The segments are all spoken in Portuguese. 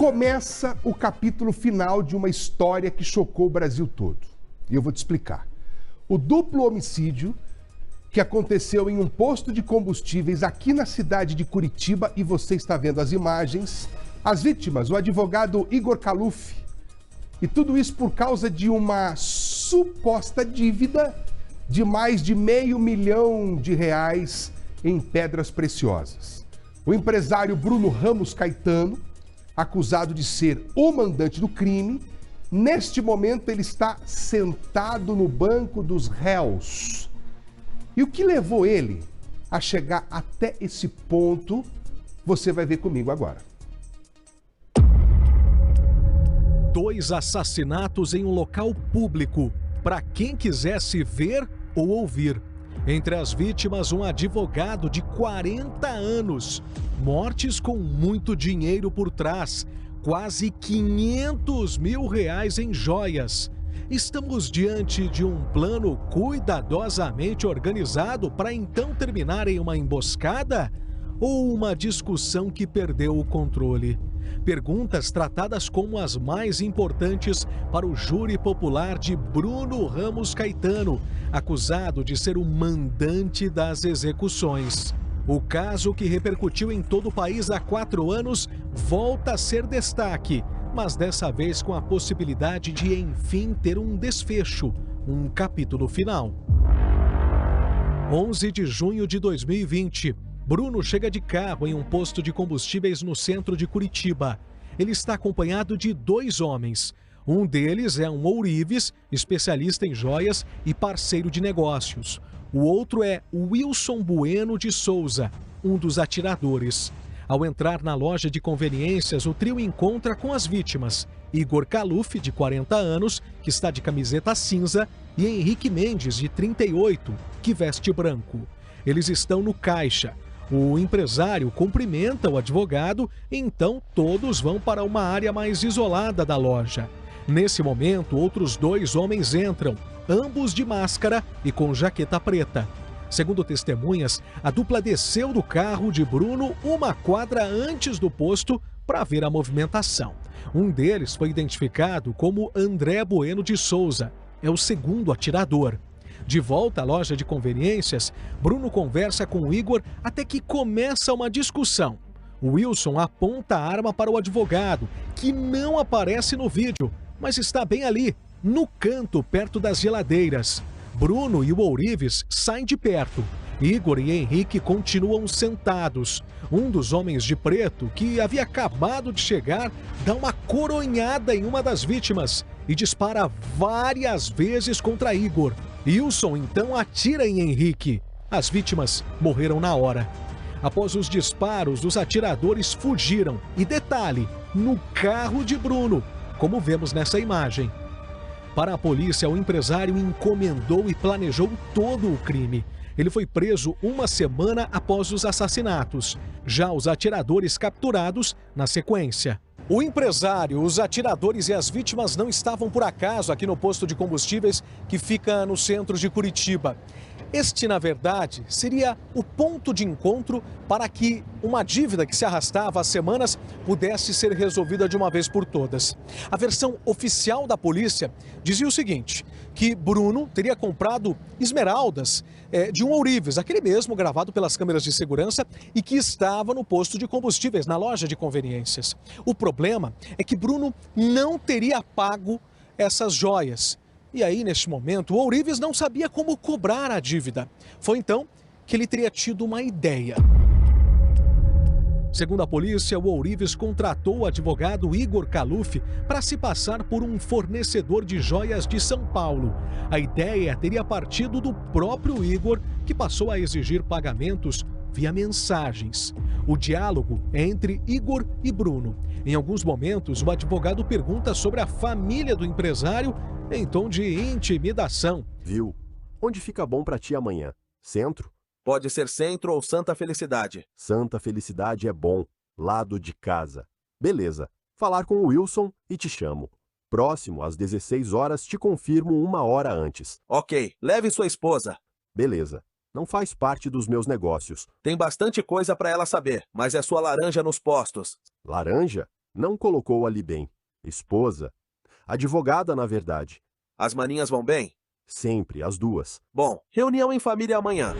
Começa o capítulo final de uma história que chocou o Brasil todo. E eu vou te explicar. O duplo homicídio que aconteceu em um posto de combustíveis aqui na cidade de Curitiba, e você está vendo as imagens. As vítimas, o advogado Igor Kallouf. E tudo isso por causa de uma suposta dívida de mais de R$500 mil em pedras preciosas. O empresário Bruno Ramos Caetano, acusado de ser o mandante do crime, neste momento ele está sentado no banco dos réus. E o que levou ele a chegar até esse ponto, você vai ver comigo agora. 2 assassinatos em um local público, para quem quisesse ver ou ouvir. Entre as vítimas, um advogado de 40 anos. Mortes com muito dinheiro por trás, quase R$500 mil em joias. Estamos diante de um plano cuidadosamente organizado para então terminar em uma emboscada? Ou uma discussão que perdeu o controle? Perguntas tratadas como as mais importantes para o júri popular de Bruno Ramos Caetano, acusado de ser o mandante das execuções. O caso, que repercutiu em todo o país há 4 anos, volta a ser destaque, mas dessa vez com a possibilidade de, enfim, ter um desfecho, um capítulo final. 11 de junho de 2020. Bruno chega de carro em um posto de combustíveis no centro de Curitiba. Ele está acompanhado de 2 homens. Um deles é um ourives, especialista em joias e parceiro de negócios. O outro é Wilson Bueno de Souza, um dos atiradores. Ao entrar na loja de conveniências, o trio encontra com as vítimas: Igor Kallouf, de 40 anos, que está de camiseta cinza, e Henrique Mendes, de 38, que veste branco. Eles estão no caixa. O empresário cumprimenta o advogado, e então todos vão para uma área mais isolada da loja. Nesse momento, outros 2 homens entram, ambos de máscara e com jaqueta preta. Segundo testemunhas, a dupla desceu do carro de Bruno uma quadra antes do posto para ver a movimentação. Um deles foi identificado como André Bueno de Souza, é o segundo atirador. De volta à loja de conveniências, Bruno conversa com Igor até que começa uma discussão. O Wilson aponta a arma para o advogado, que não aparece no vídeo, mas está bem ali, no canto, perto das geladeiras. Bruno e o ourives saem de perto. Igor e Henrique continuam sentados. Um dos homens de preto, que havia acabado de chegar, dá uma coronhada em uma das vítimas e dispara várias vezes contra Igor. Wilson então atira em Henrique. As vítimas morreram na hora. Após os disparos, os atiradores fugiram. E detalhe, no carro de Bruno, como vemos nessa imagem. Para a polícia, o empresário encomendou e planejou todo o crime. Ele foi preso 1 semana após os assassinatos. Já os atiradores capturados na sequência. O empresário, os atiradores e as vítimas não estavam por acaso aqui no posto de combustíveis que fica no centro de Curitiba. Este, na verdade, seria o ponto de encontro para que uma dívida que se arrastava há semanas pudesse ser resolvida de uma vez por todas. A versão oficial da polícia dizia o seguinte, que Bruno teria comprado esmeraldas de um ourives, aquele mesmo gravado pelas câmeras de segurança e que estava no posto de combustíveis, na loja de conveniências. O problema é que Bruno não teria pago essas joias. E aí, neste momento, o ourives não sabia como cobrar a dívida. Foi então que ele teria tido uma ideia. Segundo a polícia, o ourives contratou o advogado Igor Kallouf para se passar por um fornecedor de joias de São Paulo. A ideia teria partido do próprio Igor, que passou a exigir pagamentos via mensagens. O diálogo é entre Igor e Bruno. Em alguns momentos, o advogado pergunta sobre a família do empresário em tom de intimidação. Viu? Onde fica bom para ti amanhã? Centro? Pode ser Centro ou Santa Felicidade. Santa Felicidade é bom, lado de casa. Beleza, falar com o Wilson e te chamo. Próximo, às 16 horas, te confirmo 1 hora antes. Ok, leve sua esposa. Beleza, não faz parte dos meus negócios. Tem bastante coisa para ela saber, mas é sua laranja nos postos. Laranja? Não colocou ali bem. Esposa. Advogada, na verdade. As maninhas vão bem? Sempre, as duas. Bom, reunião em família amanhã.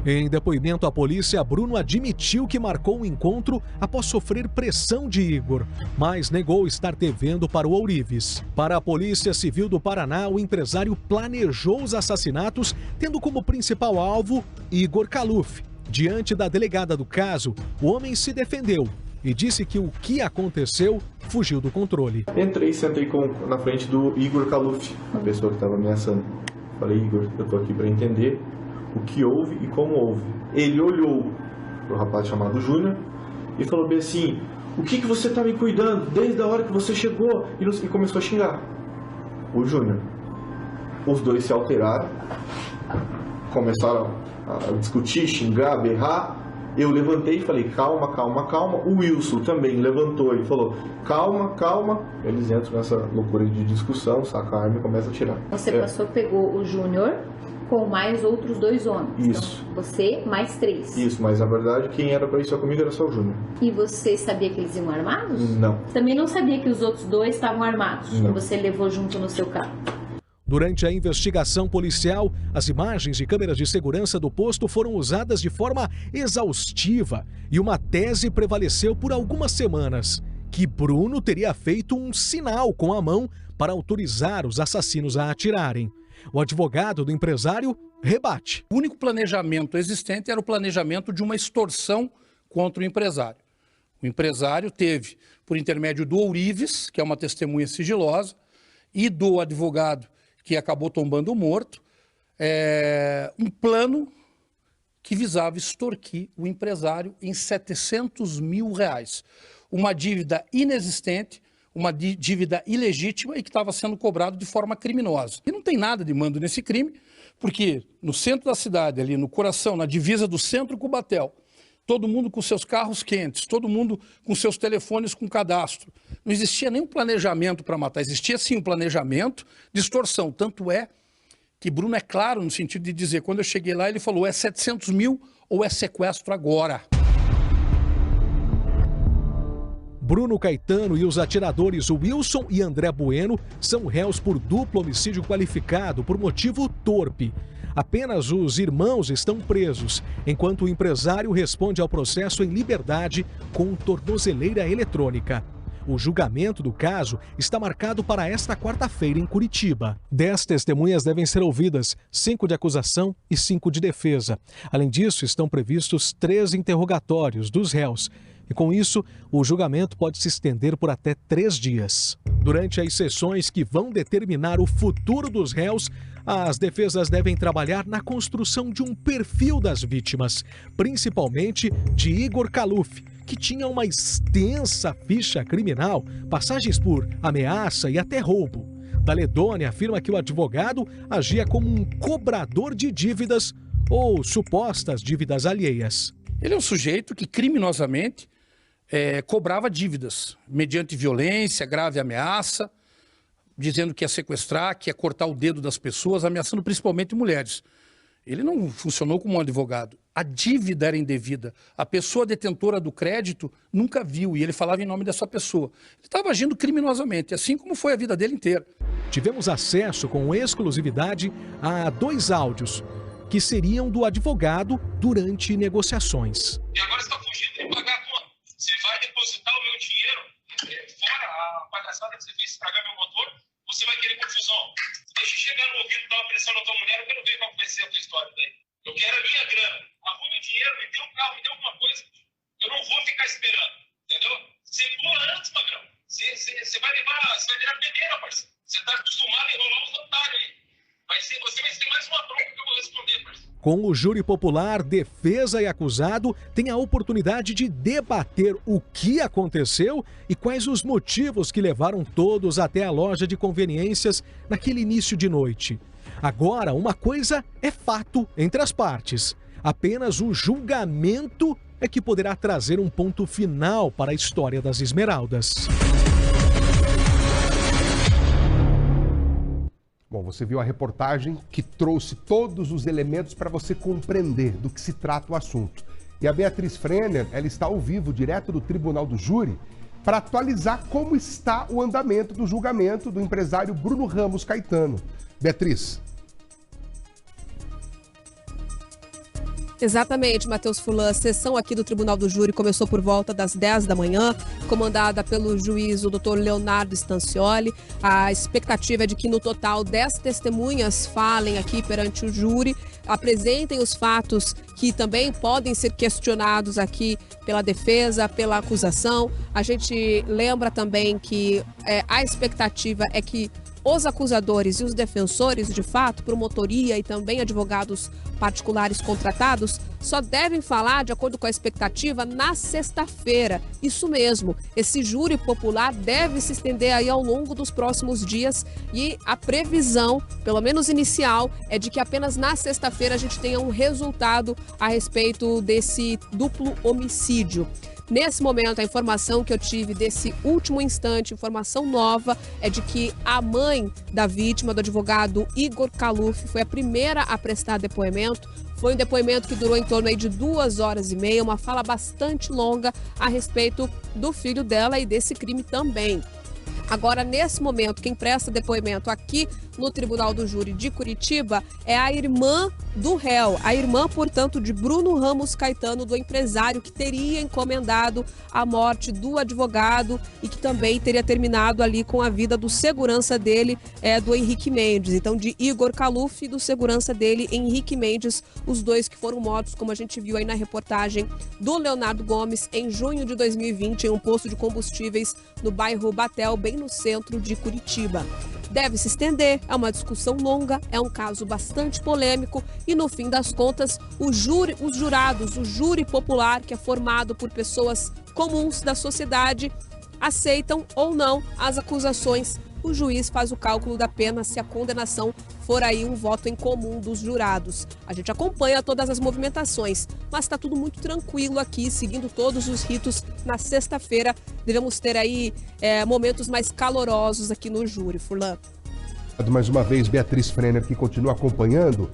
Em depoimento à polícia, Bruno admitiu que marcou o encontro após sofrer pressão de Igor, mas negou estar devendo para o ourives. Para a Polícia Civil do Paraná, o empresário planejou os assassinatos, tendo como principal alvo Igor Kaluf. Diante da delegada do caso, o homem se defendeu e disse que o que aconteceu fugiu do controle. Entrei e sentei na frente do Igor Kaluf, a pessoa que estava ameaçando. Falei, Igor, eu tô aqui para entender o que houve e como houve. Ele olhou pro rapaz chamado Júnior e falou bem assim, o que você tá me cuidando desde a hora que você chegou? E começou a xingar o Júnior. Os dois se alteraram, começaram a discutir, xingar, berrar. Eu levantei e falei, calma, calma, calma. O Wilson também levantou e falou, calma, calma. Eles entram nessa loucura de discussão, saca a arma e começa a atirar. Você passou, pegou o Júnior com mais outros 2 homens. Isso. Então, você mais 3. Isso, mas na verdade quem era pra ir só comigo era só o Júnior. E você sabia que eles iam armados? Não. Você também não sabia que os outros 2 estavam armados? Não. Que você levou junto no seu carro? Durante a investigação policial, as imagens de câmeras de segurança do posto foram usadas de forma exaustiva e uma tese prevaleceu por algumas semanas, que Bruno teria feito um sinal com a mão para autorizar os assassinos a atirarem. O advogado do empresário rebate. O único planejamento existente era o planejamento de uma extorsão contra o empresário. O empresário teve, por intermédio do ourives, que é uma testemunha sigilosa, e do advogado que acabou tombando morto, um plano que visava extorquir o empresário em R$700 mil. Uma dívida inexistente, uma dívida ilegítima e que estava sendo cobrado de forma criminosa. E não tem nada de mando nesse crime, porque no centro da cidade, ali no coração, na divisa do centro Cubatel, todo mundo com seus carros quentes, todo mundo com seus telefones com cadastro. Não existia nenhum planejamento para matar, existia sim um planejamento de extorsão. Tanto é que Bruno é claro no sentido de dizer, quando eu cheguei lá, ele falou, é 700 mil ou é sequestro agora. Bruno Caetano e os atiradores Wilson e André Bueno são réus por duplo homicídio qualificado por motivo torpe. Apenas os irmãos estão presos, enquanto o empresário responde ao processo em liberdade com tornozeleira eletrônica. O julgamento do caso está marcado para esta quarta-feira em Curitiba. 10 testemunhas devem ser ouvidas, 5 de acusação e 5 de defesa. Além disso, estão previstos 3 interrogatórios dos réus. E com isso, o julgamento pode se estender por até 3 dias. Durante as sessões que vão determinar o futuro dos réus, as defesas devem trabalhar na construção de um perfil das vítimas, principalmente de Igor Kaluf, que tinha uma extensa ficha criminal, passagens por ameaça e até roubo. Daledônia afirma que o advogado agia como um cobrador de dívidas ou supostas dívidas alheias. Ele é um sujeito que criminosamente cobrava dívidas, mediante violência, grave ameaça, dizendo que ia sequestrar, que ia cortar o dedo das pessoas, ameaçando principalmente mulheres. Ele não funcionou como um advogado. A dívida era indevida. A pessoa detentora do crédito nunca viu e ele falava em nome dessa pessoa. Ele estava agindo criminosamente, assim como foi a vida dele inteira. Tivemos acesso com exclusividade a 2 áudios que seriam do advogado durante negociações. E agora você está fugindo de pagar a conta. Você vai depositar o meu dinheiro fora a palhaçada que você fez estragar meu motor, você vai querer confusão. Deixa eu chegar no ouvido, dar uma pressão na tua mulher, eu quero ver qual vai ser a tua história daí. Eu quero a minha grana. Arrume o dinheiro, me dê um carro, me dê alguma coisa. Eu não vou ficar esperando, entendeu? Você pula antes, Magrão. Você vai virar peneira, parceiro. Você está acostumado a enrolar os otários aí. Você vai ter mais uma bronca que eu vou responder, parceiro. Com o júri popular, defesa e acusado têm a oportunidade de debater o que aconteceu e quais os motivos que levaram todos até a loja de conveniências naquele início de noite. Agora, uma coisa é fato entre as partes. Apenas o julgamento é que poderá trazer um ponto final para a história das Esmeraldas. Bom, você viu a reportagem que trouxe todos os elementos para você compreender do que se trata o assunto. E a Beatriz Frenner, ela está ao vivo, direto do Tribunal do Júri, para atualizar como está o andamento do julgamento do empresário Bruno Ramos Caetano. Beatriz. Exatamente, Matheus Furlan. A sessão aqui do Tribunal do Júri começou por volta das 10 da manhã, comandada pelo juiz, o doutor Leonardo Stancioli. A expectativa é de que, no total, 10 testemunhas falem aqui perante o júri, apresentem os fatos que também podem ser questionados aqui pela defesa, pela acusação. A gente lembra também que a expectativa é que os acusadores e os defensores, de fato, promotoria e também advogados particulares contratados, só devem falar, de acordo com a expectativa, na sexta-feira. Isso mesmo, esse júri popular deve se estender aí ao longo dos próximos dias e a previsão, pelo menos inicial, é de que apenas na sexta-feira a gente tenha um resultado a respeito desse duplo homicídio. Nesse momento, a informação que eu tive desse último instante, informação nova, é de que a mãe da vítima, do advogado Igor Kaluf, foi a primeira a prestar depoimento. Foi um depoimento que durou em torno aí de 2 horas e meia, uma fala bastante longa a respeito do filho dela e desse crime também. Agora, nesse momento, quem presta depoimento aqui no Tribunal do Júri de Curitiba é a irmã do réu, a irmã, portanto, de Bruno Ramos Caetano, do empresário que teria encomendado a morte do advogado e que também teria terminado ali com a vida do segurança dele, do Henrique Mendes. Então, de Igor Kaluf e do segurança dele, Henrique Mendes, os dois que foram mortos, como a gente viu aí na reportagem do Leonardo Gomes, em junho de 2020, em um posto de combustíveis no bairro Batel, bem no centro de Curitiba. Deve se estender, é uma discussão longa, é um caso bastante polêmico e, no fim das contas, os jurados, o júri popular, que é formado por pessoas comuns da sociedade, aceitam ou não as acusações. O juiz faz o cálculo da pena se a condenação for aí um voto em comum dos jurados. A gente acompanha todas as movimentações, mas está tudo muito tranquilo aqui, seguindo todos os ritos. Na sexta-feira devemos ter aí momentos mais calorosos aqui no júri, Furlan. Mais uma vez, Beatriz Frenner, que continua acompanhando